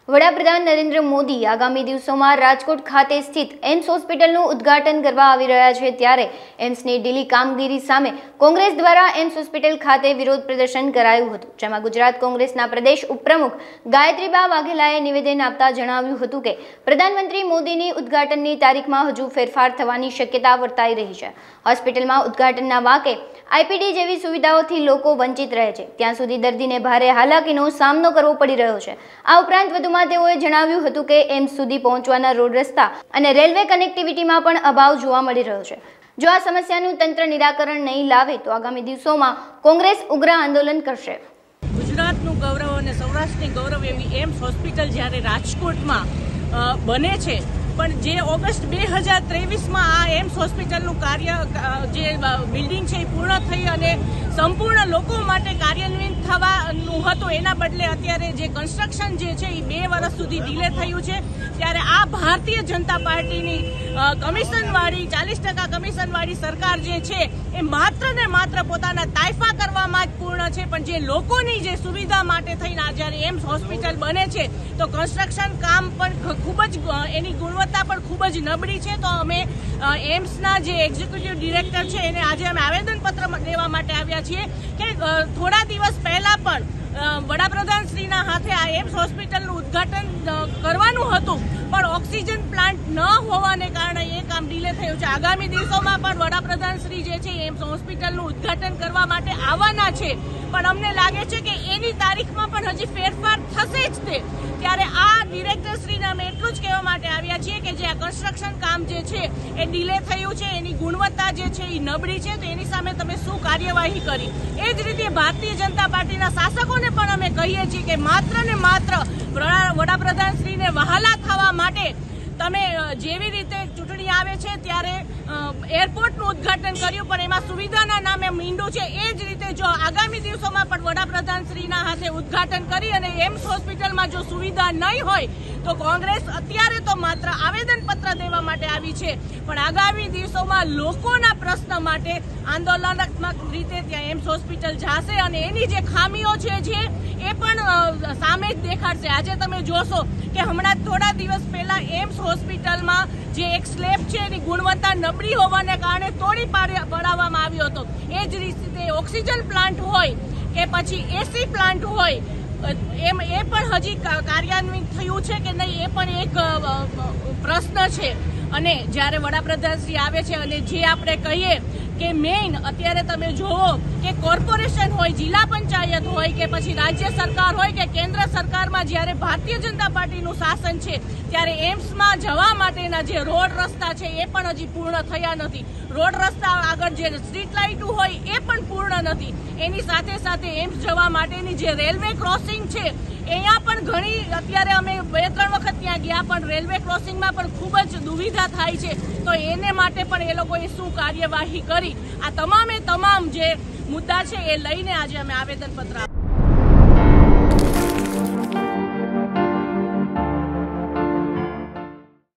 વડાપ્રધાન નરેન્દ્ર મોદી આગામી દિવસોમાં રાજકોટ ખાતે સ્થિત એમ્સ હોસ્પિટલનું ઉદ્ઘાટન કરવા આવી રહ્યા છે ત્યારે એમ્સની ઢીલી કામગીરી સામે કોંગ્રેસ દ્વારા એમ્સ હોસ્પિટલ ખાતે વિરોધ પ્રદર્શન કરાયું હતું, જેમાં ગુજરાત કોંગ્રેસના પ્રદેશ ઉપપ્રમુખ ગાયત્રીબા વાઘેલાએ નિવેદન આપતા જણાવ્યું હતું કે પ્રધાનમંત્રી મોદીની ઉદ્ઘાટનની તારીખમાં હજુ ફેરફાર થવાની શક્યતા વર્તાઈ રહી છે। હોસ્પિટલમાં ઉદ્ઘાટનના વાંકે આઈપીડી જેવી સુવિધાઓથી લોકો વંચિત રહે છે, ત્યાં સુધી દર્દીને ભારે હાલાકીનો સામનો કરવો પડી રહ્યો છે। આ ઉપરાંત વધુમાં તેઓએ જણાવ્યું હતું કે એમ્સ સુધી પહોંચવાના રોડ રસ્તા અને રેલવે કનેક્ટિવિટીમાં પણ અભાવ જોવા મળી રહ્યો છે। જો આ સમસ્યાનું તંત્ર નિરાકરણ નહીં લાવે તો આગામી દિવસોમાં કોંગ્રેસ ઉગ્ર આંદોલન કરશે। ગુજરાતનું ગૌરવ અને સૌરાષ્ટ્રની ગૌરવ એવી એમ્સ હોસ્પિટલ જ્યારે રાજકોટમાં બને છે, પણ જે ઓગસ્ટ 2023માં આ એમ્સ હોસ્પિટલનું કાર્ય જે બિલ્ડિંગ છે એ પૂર્ણ થઈ અને સંપૂર્ણ લોકો માટે કાર્યાન્વિત થવાનું હતું, એના બદલે અત્યારે જે કન્સ્ટ્રક્શન જે છે એ 2 વર્ષ સુધી ડિલે થયું છે। ત્યારે આ ભારતીય જનતા પાર્ટીની કમિશનવાળી 40% કમિશનવાળી સરકાર જે છે એ માત્ર ને માત્ર પોતાના તાઇફા કરવામાં જ પૂર્ણ છે, પણ જે લોકોની જે સુવિધા માટે થઈને જ્યારે એમ્સ હોસ્પિટલ બને છે તો કન્સ્ટ્રક્શન કામ પણ ખૂબ જ એની ગુણવત્તા પણ ખૂબ જ નબળી છે। તો અમે એમ્સના જે એક્ઝિક્યુટિવ ડિરેક્ટર છે એને આજે અમે આવેદનપત્ર દેવા માટે આવ્યા છીએ કે થોડા દિવસ પહેલા પણ વડાપ્રધાનશ્રીના હાથે આ એમ્સ હોસ્પિટલનું ઉદ્ઘાટન કરવાનું હતું, પણ ઓક્સિજન પ્લાન્ટ ન હોવાને કારણે એ કામ ડિલે થયું છે। આગામી દિવસોમાં પણ વડાપ્રધાનશ્રી જે છે એમ્સ હોસ્પિટલનું ઉદ્ઘાટન કરવા માટે આવવાના છે, પણ અમને લાગે છે કે એની તારીખમાં પણ હજી ફેરફાર થશે જ તે। ત્યારે આ ડિરેક્ટરશ્રીને અમે એટલું જ કહેવા માટે આવ્યા છીએ કે જે આ કન્સ્ટ્રક્શન કામ જે છે એ ડિલે થયું છે, એની ગુણવત્તા જે છે એ નબળી છે, તો એની સામે તમે શું કાર્યવાહી કરી। એ જ રીતે ભારતીય જનતા પાર્ટીના શાસકોને પણ અમે કહીએ છીએ કે માત્ર ને માત્ર વડાપ્રધાનશ્રીને વહાલા થવા માટે તમે જેવી રીતે ચૂંટણી આવે છે ત્યારે એરપોર્ટનું ઉદ્ઘાટન કર્યું, પણ એમાં સુવિધાના નામે મીંડું છે। એ જ રીતે જો આગામી દિવસોમાં પણ વડાપ્રધાનશ્રીના હાથે ઉદ્ઘાટન કરી અને એમ્સ હોસ્પિટલમાં જો સુવિધા નહીં હોય તો કોંગ્રેસ અત્યારે તો માત્ર આવેદનપત્ર દેવા માટે આવી છે, પણ આગામી દિવસોમાં લોકોના પ્રશ્ન માટે આંદોલનાત્મક રીતે ત્યાં એમ્સ હોસ્પિટલ જશે અને એની જે ખામીઓ છે જે એ પણ સામે જ દેખાડશે। આજે તમે જોશો કે હમણાં થોડા દિવસ પહેલા એમ્સ હોસ્પિટલમાં જે એક સ્લેબ છે એની ગુણવત્તા નબળી હોવાને કારણે તોડી પાડવામાં આવ્યો હતો। એ જ રીતે ઓક્સિજન પ્લાન્ટ હોય કે પછી એસી પ્લાન્ટ હોય એમ એ પણ હજી કાર્યાન્વિત થયું છે કે નહીં એ પણ એક પ્રશ્ન છે। અને જ્યારે વડાપ્રધાનશ્રી આવે છે અને જે આપણે કહીએ કે મેઇન અત્યારે તમે જુઓ કે કોર્પોરેશન હોય, જિલ્લા પંચાયત હોય કે પછી રાજ્ય સરકાર હોય કે કેન્દ્ર સરકારમાં જ્યારે ભારતીય જનતા પાર્ટીનું શાસન છે ત્યારે એમ્સમાં જવા માટેના જે રોડ રસ્તા છે એ પણ હજી પૂર્ણ થયા નથી। રોડ રસ્તા આગળ જે સ્ટ્રીટ લાઇટો હોય એ પણ પૂર્ણ નથી। એની સાથે સાથે એમ્સ જવા માટેની જે રેલવે ક્રોસિંગ છે અહીંયા પણ ઘણી અત્યારે અમે 2-3 વખત ત્યાં ગયા, પણ રેલવે ક્રોસિંગમાં પણ ખૂબ જ દુવિધા થાય છે, તો એને માટે પણ એ લોકોએ શું કાર્યવાહી કરી। આ તમામે તમામ જે મુદ્દા છે એ લઈને આજે અમે આવેદનપત્ર